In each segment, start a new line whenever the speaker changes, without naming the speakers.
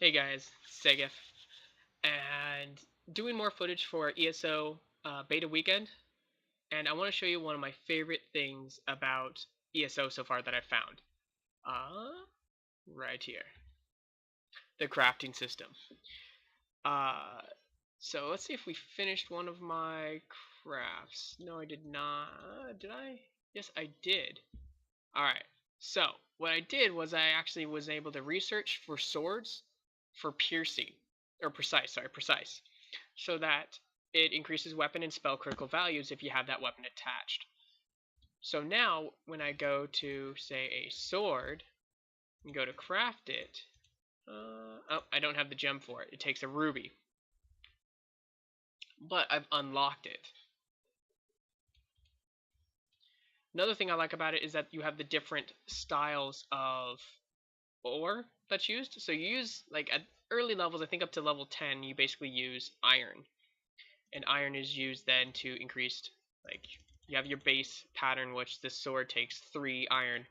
Hey guys, Segef, and doing more footage for ESO beta weekend, and I want to show you one of my favorite things about ESO so far that I've found. Right here, the crafting system. Uh, so let's see if we finished one of my crafts. No, I did not. Did I? Yes, I did. All right. So what I did was I actually was able to research for swords for piercing or precise. Sorry, precise. So that it increases weapon and spell critical values if you have that weapon attached. So now when I go to say a sword and go to craft it, oh, I don't have the gem for it. It takes a ruby, but I've unlocked it. Another thing I like about it is that you have the different styles of ore that's used. So you use, like, at early levels, I think up to level 10, you basically use iron. And iron is used then to increase, like, you have your base pattern, which this sword takes 3 iron.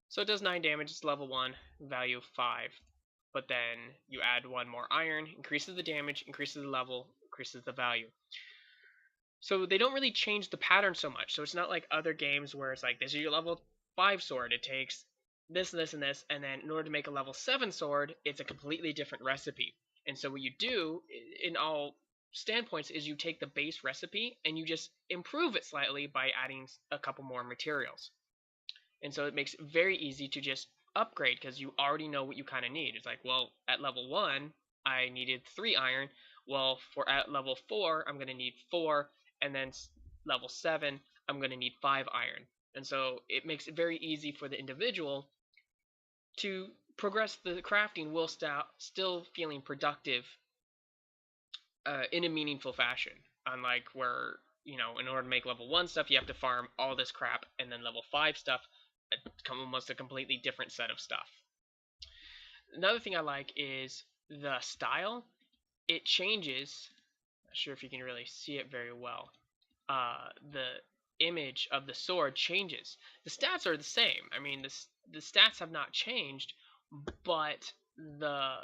So it does 9 damage, it's level 1, value 5. But then you add 1 more iron, increases the damage, increases the level, increases the value. So they don't really change the pattern so much. So it's not like other games where it's like, this is your level 5 sword, it takes this, this, and this, and then in order to make a level 7 sword, it's a completely different recipe. And so what you do, in all standpoints, is you take the base recipe and you just improve it slightly by adding a couple more materials. And so it makes it very easy to just upgrade because you already know what you kind of need. It's like, well, at level 1, I needed 3 iron. Well, for at level 4, I'm going to need 4, and then level 7, I'm going to need 5 iron. And so it makes it very easy for the individual to progress the crafting while still feeling productive in a meaningful fashion. Unlike where, in order to make level 1 stuff, you have to farm all this crap, and then level 5 stuff, almost a completely different set of stuff. Another thing I like is the style. It changes. Not sure if you can really see it very well. The image of the sword changes. The stats are the same. I mean, the stats have not changed, but I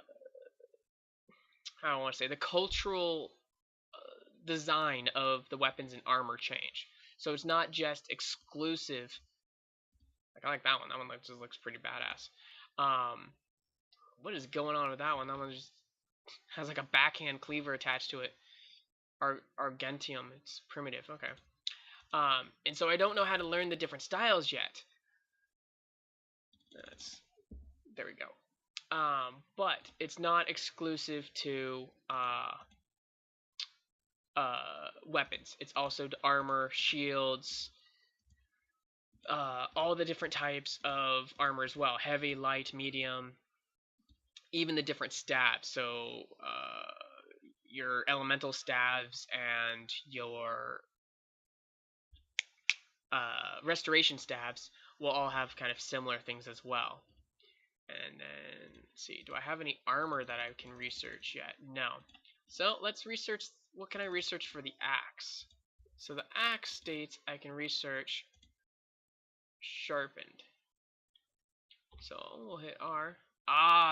don't want to say, the cultural design of the weapons and armor change. So it's not just exclusive. Like, I like that one. That one just looks pretty badass. What is going on with that one? That one just has like a backhand cleaver attached to it. Argentium. It's primitive. Okay. And so I don't know how to learn the different styles yet. There we go. But it's not exclusive to weapons. It's also to armor, shields, all the different types of armor as well. Heavy, light, medium, even the different stats. So your elemental stabs and your restoration stabs will all have kind of similar things as well. And then, let's see, do I have any armor that I can research yet? No. So let's research. What can I research for the axe? So the axe states I can research sharpened. So we'll hit R.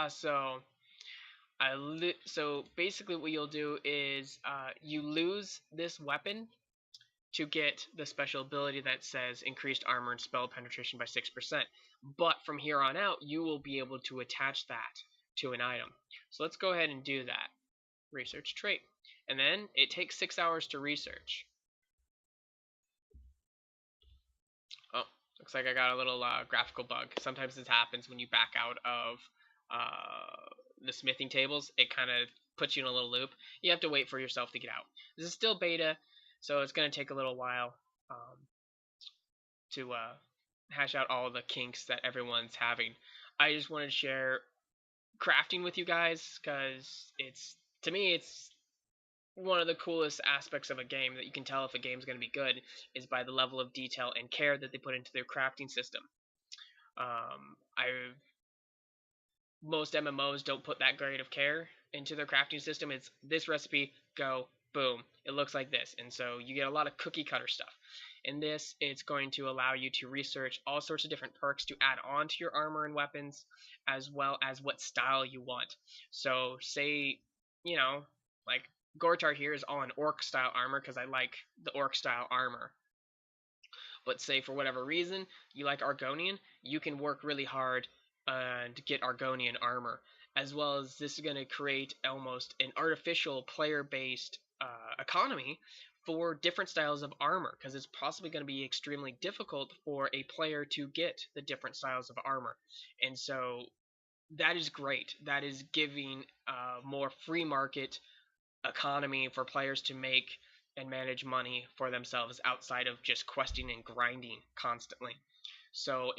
So basically what you'll do is you lose this weapon to get the special ability that says increased armor and spell penetration by 6%. But from here on out, you will be able to attach that to an item. So let's go ahead and do that. Research trait. And then it takes 6 hours to research. Oh, looks like I got a little graphical bug. Sometimes this happens when you back out of the smithing tables. It kind of puts you in a little loop. You have to wait for yourself to get out. This is still beta, so it's going to take a little while to hash out all the kinks that everyone's having. I just wanted to share crafting with you guys because to me it's one of the coolest aspects of a game that you can tell if a game's going to be good is by the level of detail and care that they put into their crafting system. Most MMOs don't put that great of care into their crafting system. It's this recipe, go, boom, it looks like this. And so you get a lot of cookie cutter stuff. In this, it's going to allow you to research all sorts of different perks to add on to your armor and weapons, as well as what style you want. So, say, you know, like Goretar here is all in orc style armor because I like the orc style armor. But say for whatever reason you like Argonian, you can work really hard to get Argonian armor. As well as this is going to create almost an artificial player-based economy for different styles of armor, because it's possibly going to be extremely difficult for a player to get the different styles of armor. And so that is great. That is giving more free market economy for players to make and manage money for themselves outside of just questing and grinding constantly. So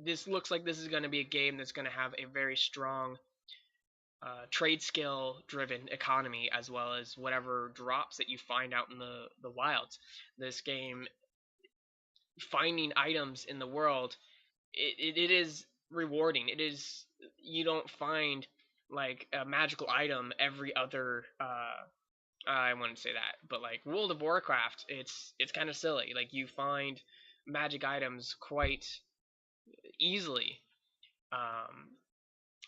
this looks like this is going to be a game that's going to have a very strong trade skill driven economy, as well as whatever drops that you find out in the wilds. This game, finding items in the world, it is rewarding. It is, you don't find like a magical item every other I wouldn't say that, but like World of Warcraft, it's kind of silly. Like you find magic items quite easily.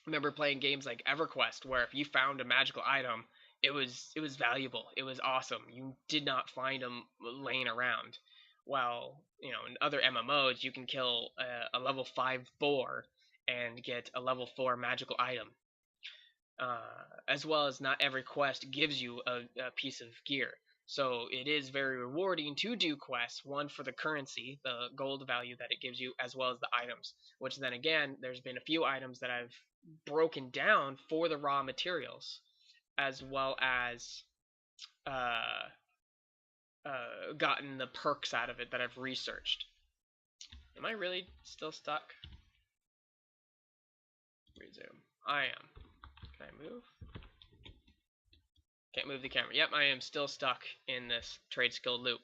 Remember playing games like EverQuest, where if you found a magical item, it was valuable. It was awesome. You did not find them laying around. While in other MMOs, you can kill a level 5 boar and get a level 4 magical item. As well as not every quest gives you a piece of gear. So it is very rewarding to do quests, one for the currency, the gold value that it gives you, as well as the items. Which then again, there's been a few items that I've broken down for the raw materials, as well as gotten the perks out of it that I've researched. Am I really still stuck? Resume. I am. Can I move? Can't move the camera. Yep, I am still stuck in this trade skill loop.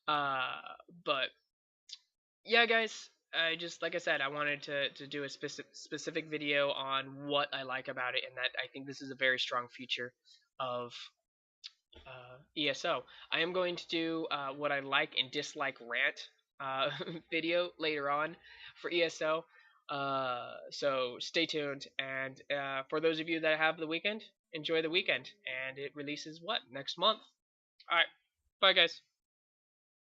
But yeah, guys, I just, like I said, I wanted to do a specific video on what I like about it, and that I think this is a very strong feature of ESO. I am going to do what I like and dislike rant video later on for ESO. So stay tuned, and for those of you that have the weekend, enjoy the weekend, and it releases next month. All right, bye guys.